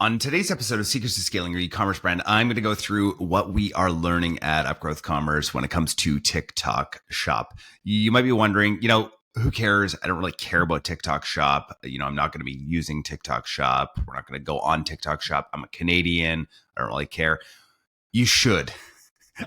On today's episode of Secrets to Scaling Your E-commerce Brand, I'm going to go through what we are learning at Upgrowth Commerce when it comes to TikTok Shop. You might be wondering, who cares? I don't really care about TikTok Shop. I'm not going to be using TikTok Shop. We're not going to go on TikTok Shop. I'm a Canadian. I don't really care. You should.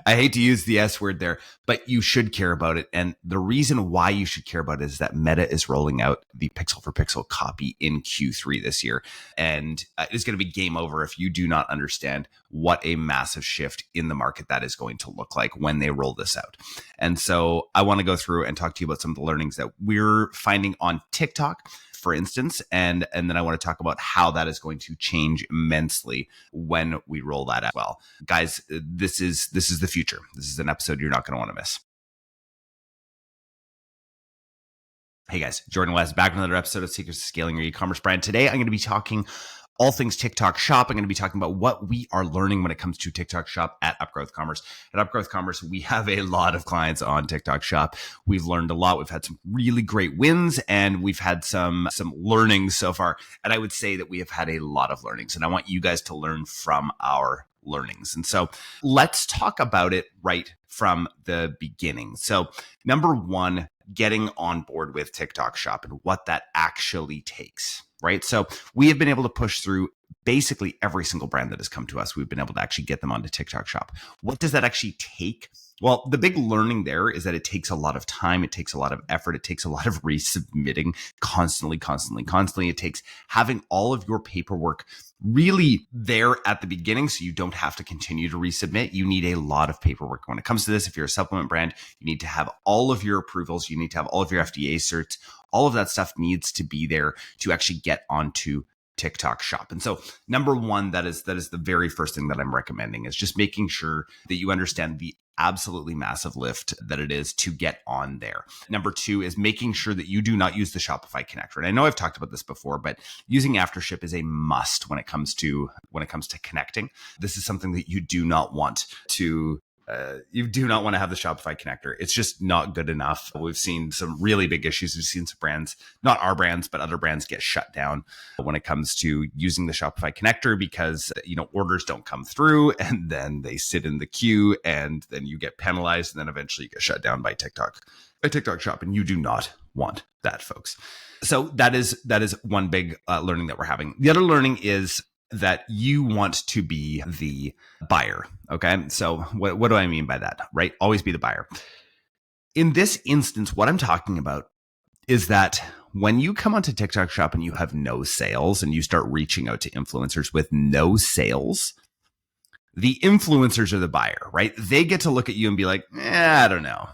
I hate to use the S word there, but you should care about it. And the reason why you should care about it is that Meta is rolling out the pixel for pixel copy in Q3 this year. And it's going to be game over if you do not understand what a massive shift in the market that is going to look like when they roll this out. And so I want to go through and talk to you about some of the learnings that we're finding on TikTok, for instance, and then I want to talk about how that is going to change immensely when we roll that out. Well, guys, this is the future. This is an episode you're not going to want to miss. Hey guys, Jordan West back with another episode of Secrets to Scaling Your E-commerce Brand. Today, I'm going to be talking all things TikTok Shop. I'm going to be talking about what we are learning when it comes to TikTok Shop at Upgrowth Commerce. At Upgrowth Commerce, we have a lot of clients on TikTok Shop. We've learned a lot. We've had some really great wins, and we've had some learnings so far. And I would say that we have had a lot of learnings, and I want you guys to learn from our learnings. And so let's talk about it right from the beginning. So number one, getting on board with TikTok Shop and what that actually takes, right? So we have been able to push through basically every single brand that has come to us. We've been able to actually get them onto TikTok Shop. What does that actually take? Well, the big learning there is that it takes a lot of time. It takes a lot of effort. It takes a lot of resubmitting constantly. It takes having all of your paperwork really there at the beginning so you don't have to continue to resubmit. You need a lot of paperwork. When it comes to this, if you're a supplement brand, you need to have all of your approvals. You need to have all of your FDA certs. All of that stuff needs to be there to actually get onto TikTok Shop. And so number one, that is the very first thing that I'm recommending is just making sure that you understand the absolutely massive lift that it is to get on there. Number two is making sure that you do not use the Shopify Connector. And I know I've talked about this before, but using AfterShip is a must when it comes to connecting. This is something that you do not want to have the Shopify Connector. It's just not good enough. We've seen some really big issues. We've seen some brands, not our brands, but other brands get shut down when it comes to using the Shopify Connector because, orders don't come through and then they sit in the queue and then you get penalized and then eventually you get shut down by TikTok Shop. And you do not want that, folks. So that is one big learning that we're having. The other learning is that you want to be the buyer. Okay. So what do I mean by that, right? Always be the buyer. In this instance, what I'm talking about is that when you come onto TikTok Shop and you have no sales and you start reaching out to influencers with no sales, the influencers are the buyer, right? They get to look at you and be like, I don't know.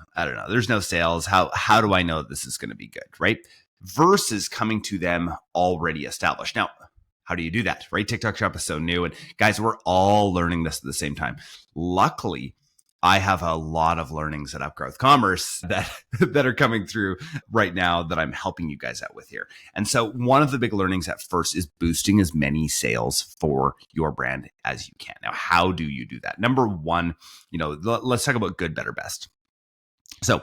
There's no sales. How do I know this is going to be good, right? Versus coming to them already established. Now, how do you do that, right? TikTok Shop is so new. And guys, we're all learning this at the same time. Luckily, I have a lot of learnings at Upgrowth Commerce that are coming through right now that I'm helping you guys out with here. And so one of the big learnings at first is boosting as many sales for your brand as you can. Now, how do you do that? Number one, let's talk about good, better, best. So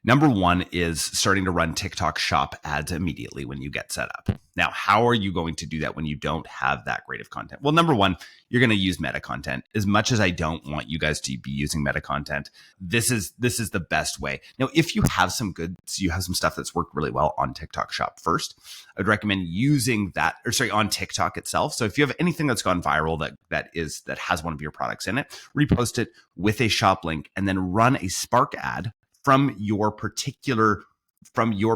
number one is starting to run TikTok Shop ads immediately when you get set up. Now, how are you going to do that when you don't have that great of content? Well, number one, you're going to use meta content. As much as I don't want you guys to be using meta content, this is the best way. Now, if you have some stuff that's worked really well on TikTok Shop first, I would recommend using that, on TikTok itself. So if you have anything that's gone viral that has one of your products in it, repost it with a shop link and then run a Spark ad from your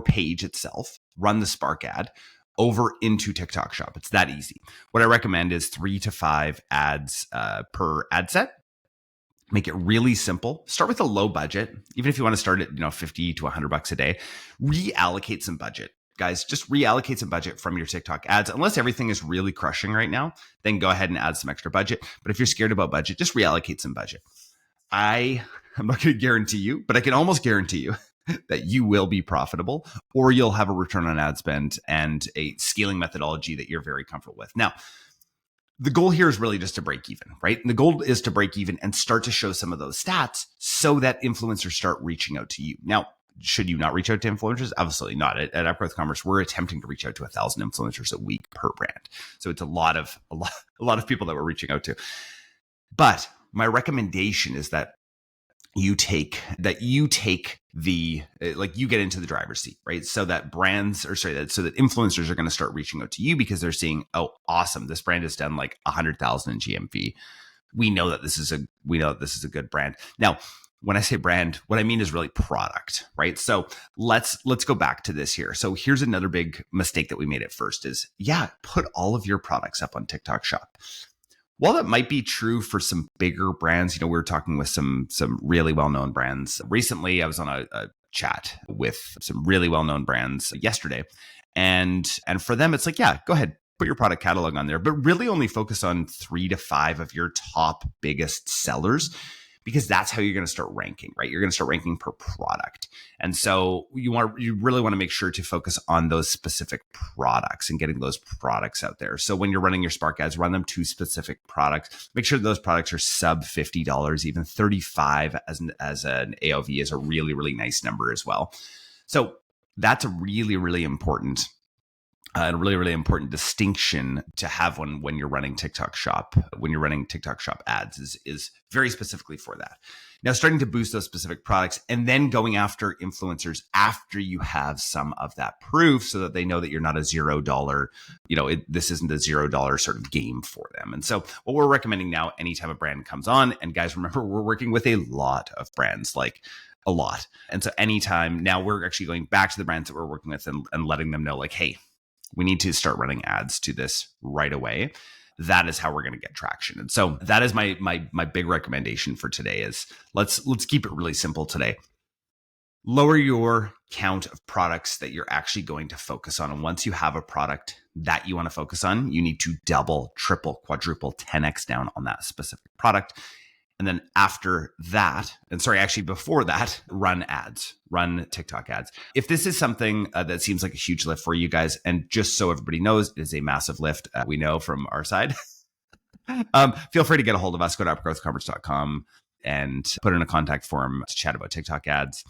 page itself, run the Spark ad over into TikTok Shop. It's that easy. What I recommend is 3 to 5 ads per ad set. Make it really simple. Start with a low budget. Even if you want to start at $50 to $100 a day, reallocate some budget. Guys, just reallocate some budget from your TikTok ads. Unless everything is really crushing right now, then go ahead and add some extra budget. But if you're scared about budget, just reallocate some budget. I'm not going to guarantee you, but I can almost guarantee you that you will be profitable or you'll have a return on ad spend and a scaling methodology that you're very comfortable with. Now, the goal here is really just to break even, right? And the goal is to break even and start to show some of those stats so that influencers start reaching out to you. Now, should you not reach out to influencers? Absolutely not. At Upgrowth Commerce, we're attempting to reach out to 1,000 influencers a week per brand. So it's a lot of people that we're reaching out to. But my recommendation is that you get into the driver's seat, right? So that influencers are going to start reaching out to you because they're seeing, oh, awesome, this brand has done like 100,000 in GMV. We know that this is a good brand. Now, when I say brand, what I mean is really product, right? So let's go back to this here. So here's another big mistake that we made at first is, put all of your products up on TikTok Shop. While that might be true for some bigger brands, we were talking with some really well-known brands. Recently, I was on a chat with some really well-known brands yesterday. And for them, it's like, go ahead, put your product catalog on there, but really only focus on 3 to 5 of your top biggest sellers, because that's how you're going to start ranking, right? You're going to start ranking per product. And so you really want to make sure to focus on those specific products and getting those products out there. So when you're running your Spark ads, run them to specific products. Make sure those products are sub $50, even $35 as an AOV is a really, really nice number as well. So that's a really, really important distinction to have when you're running TikTok Shop. When you're running TikTok Shop ads is very specifically for that. Now, starting to boost those specific products and then going after influencers after you have some of that proof, so that they know that you're not a $0. This isn't a $0 sort of game for them. And so what we're recommending now, anytime a brand comes on, and guys, remember, we're working with a lot of brands, like a lot. And so anytime now, we're actually going back to the brands that we're working with and letting them know, like, hey, we need to start running ads to this right away. That is how we're going to get traction. And so that is my big recommendation for today is let's keep it really simple today. Lower your count of products that you're actually going to focus on. And once you have a product that you want to focus on, you need to double, triple, quadruple, 10x down on that specific product. And then after that, before that, run ads, run TikTok ads. If this is something that seems like a huge lift for you guys, and just so everybody knows, it is a massive lift, we know from our side, feel free to get a hold of us. Go to upgrowthcommerce.com and put in a contact form to chat about TikTok ads.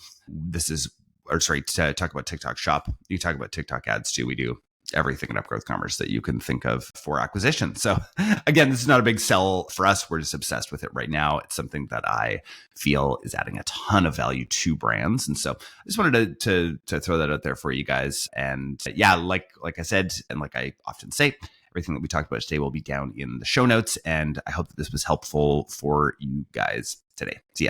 To talk about TikTok Shop. You talk about TikTok ads too. We do everything in Upgrowth Commerce that you can think of for acquisition. So again, this is not a big sell for us. We're just obsessed with it right now. It's something that I feel is adding a ton of value to brands. And so I just wanted to throw that out there for you guys. And like I said, and like I often say, everything that we talked about today will be down in the show notes. And I hope that this was helpful for you guys today. See ya.